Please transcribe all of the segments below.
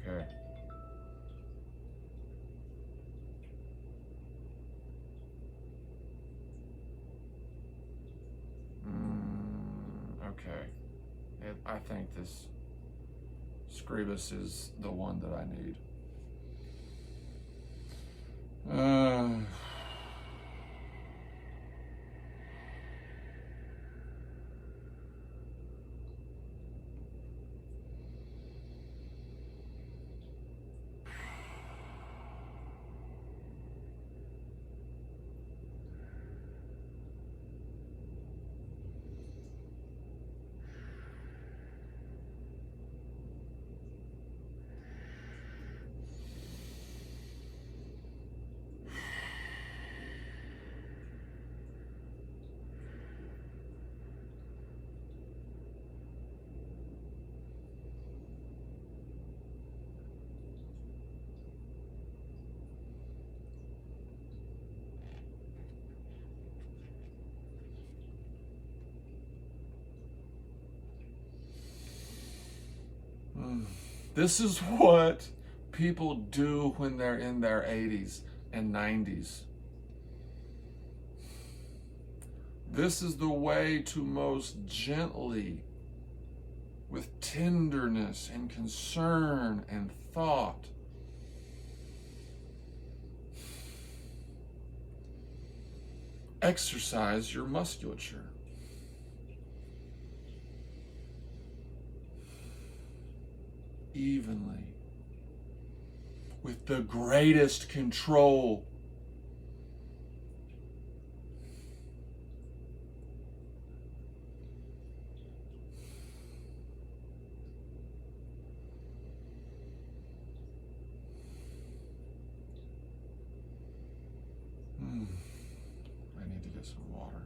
Okay. Okay. I think this Screbus is the one that I need. This is what people do when they're in their 80s and 90s. This is the way to most gently, with tenderness and concern and thought, exercise your musculature. Evenly, with the greatest control. I need to get some water.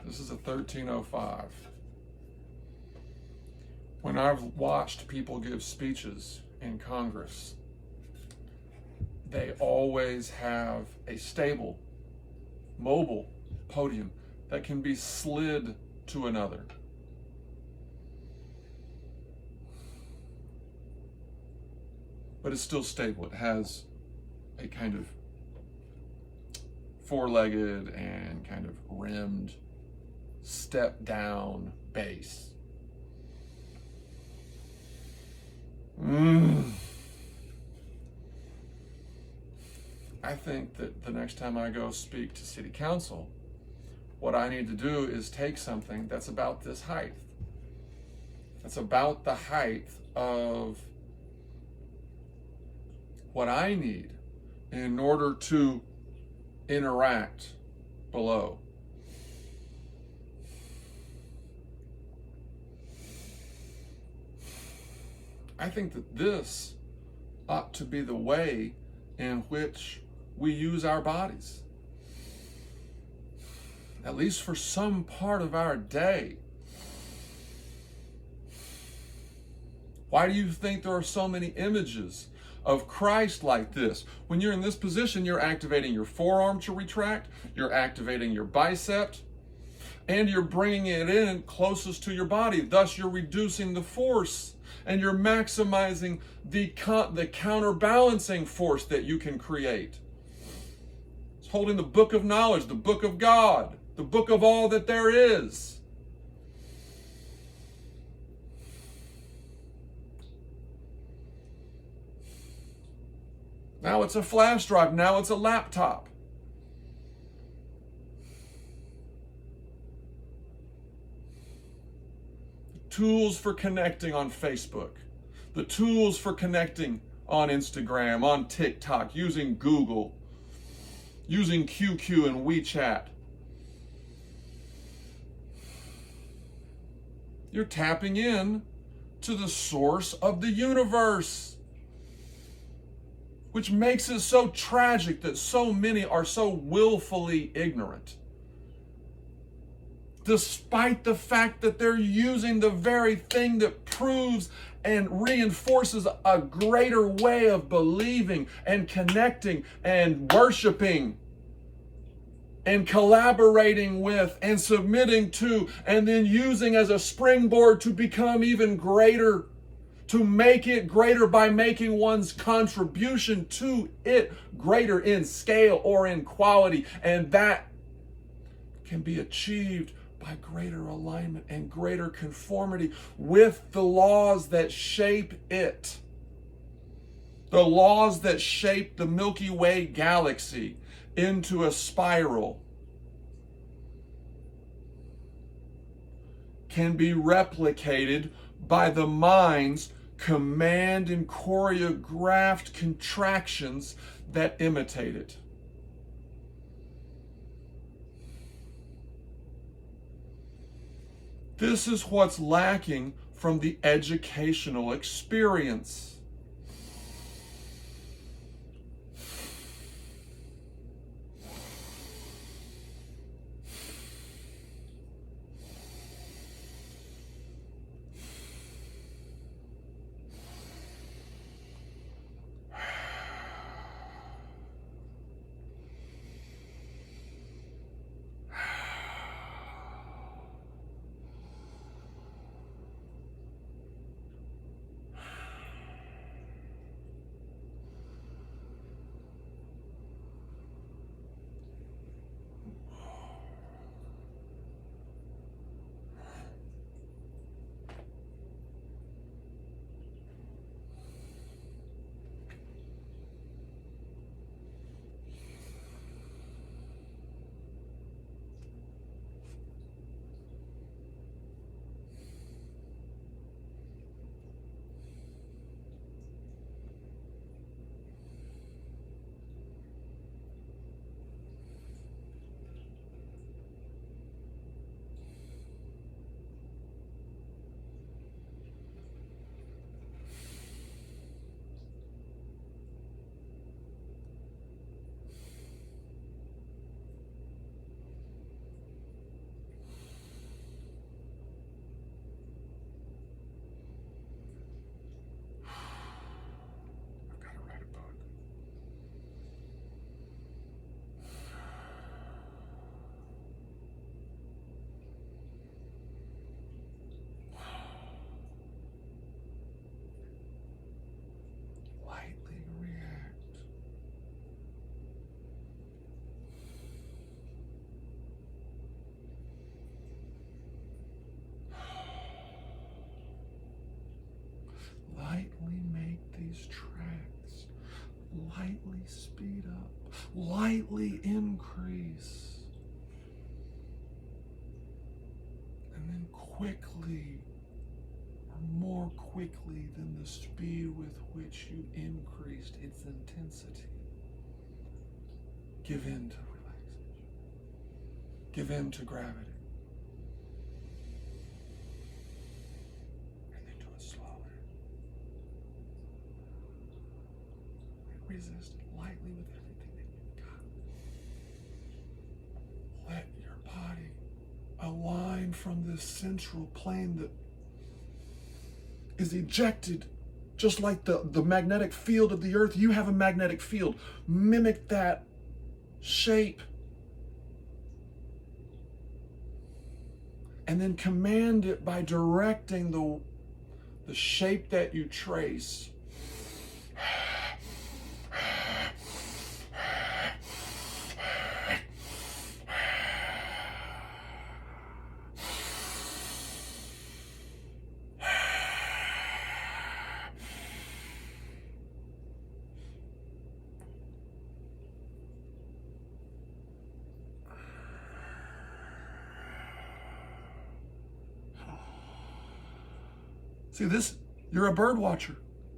This is a 1305. When I've watched people give speeches in Congress, they always have a stable, mobile podium that can be slid to another. But it's still stable. It has a kind of four-legged and kind of rimmed step down base. I think that the next time I go speak to city council, what I need to do is take something that's about this height. That's about the height of what I need in order to interact below. I think that this ought to be the way in which we use our bodies, at least for some part of our day. Why do you think there are so many images of Christ like this? When you're in this position, you're activating your forearm to retract, you're activating your bicep, and you're bringing it in closest to your body. Thus, you're reducing the force, and you're maximizing the counterbalancing force that you can create. It's holding the book of knowledge, the book of God, the book of all that there is. Now it's a flash drive. Now it's a laptop. Tools for connecting on Facebook, the tools for connecting on Instagram, on TikTok, using Google, using QQ and WeChat. You're tapping in to the source of the universe, which makes it so tragic that so many are so willfully ignorant. despite the fact that they're using the very thing that proves and reinforces a greater way of believing and connecting and worshiping and collaborating with and submitting to, and then using as a springboard to become even greater, to make it greater by making one's contribution to it greater in scale or in quality. And that can be achieved by greater alignment and greater conformity with the laws that shape it. The laws that shape the Milky Way galaxy into a spiral can be replicated by the mind's command and choreographed contractions that imitate it. This is what's lacking from the educational experience. Lightly make these tracks, lightly speed up, lightly increase, and then quickly, or more quickly than the speed with which you increased its intensity, give in to relaxation, give in to gravity. Resist lightly with everything that you've got. Let your body align from this central plane that is ejected, just like the magnetic field of the earth. You have a magnetic field. Mimic that shape. And then command it by directing the shape that you trace. See this, you're a bird watcher.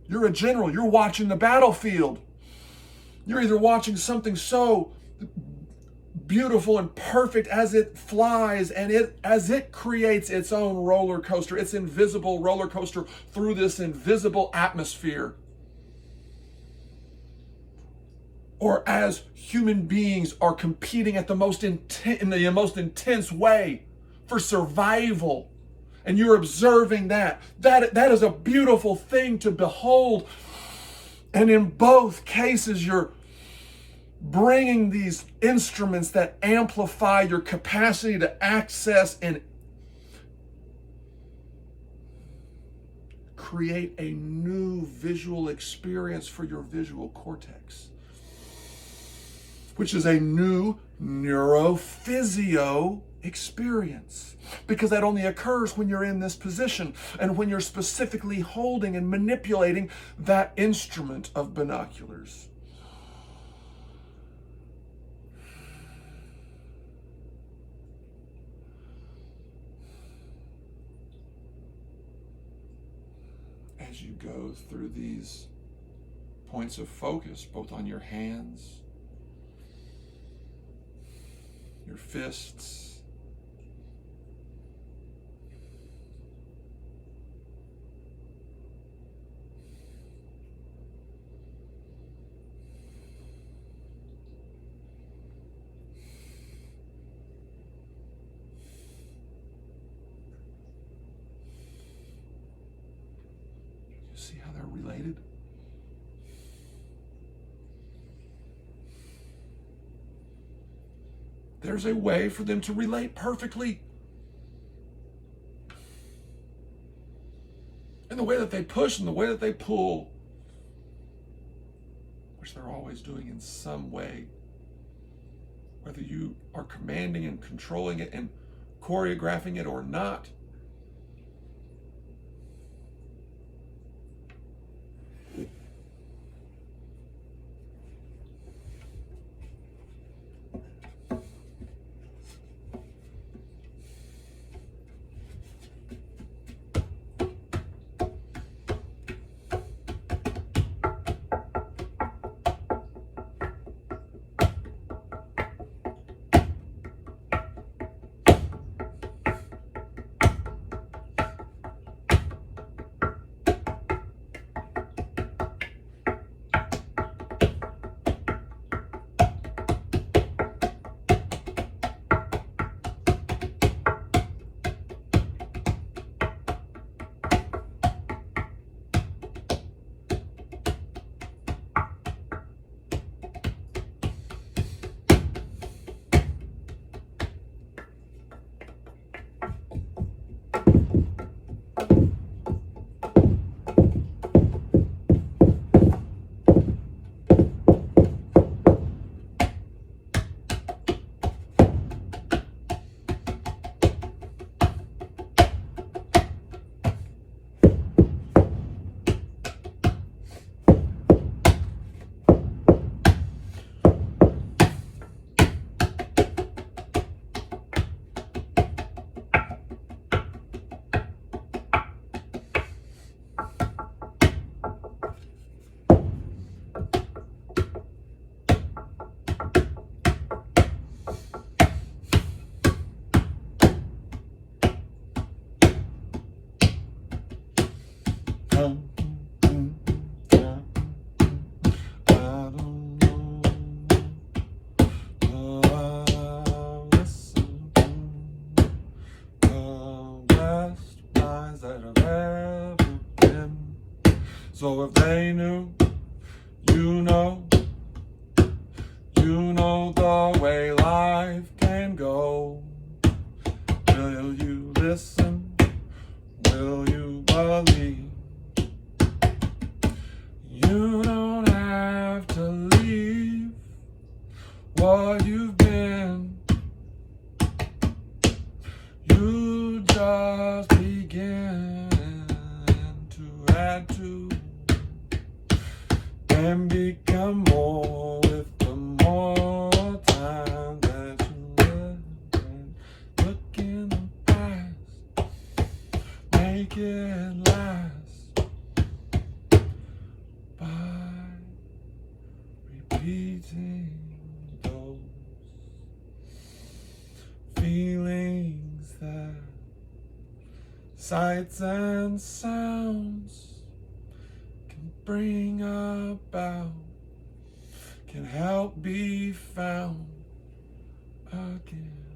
You're a general. You're watching the battlefield. You're either watching something so beautiful and perfect as it flies and as it creates its own roller coaster, its invisible roller coaster through this invisible atmosphere. Or as human beings are competing at in the most intense way for survival. And you're observing that. That is a beautiful thing to behold. And in both cases, you're bringing these instruments that amplify your capacity to access and create a new visual experience for your visual cortex, which is a new neurophysio experience, because that only occurs when you're in this position and when you're specifically holding and manipulating that instrument of binoculars. As you go through these points of focus, both on your hands, your fists, see how they're related? There's a way for them to relate perfectly. And the way that they push and the way that they pull, which they're always doing in some way, whether you are commanding and controlling it and choreographing it or not. So if they knew, you know the way life can go. Will you listen? Will you believe? You don't have to leave what you've been. You just begin to add to and become more with the more time that you let and look in the past. Make it last by repeating those feelings that sights and sounds can bring about, can help be found again.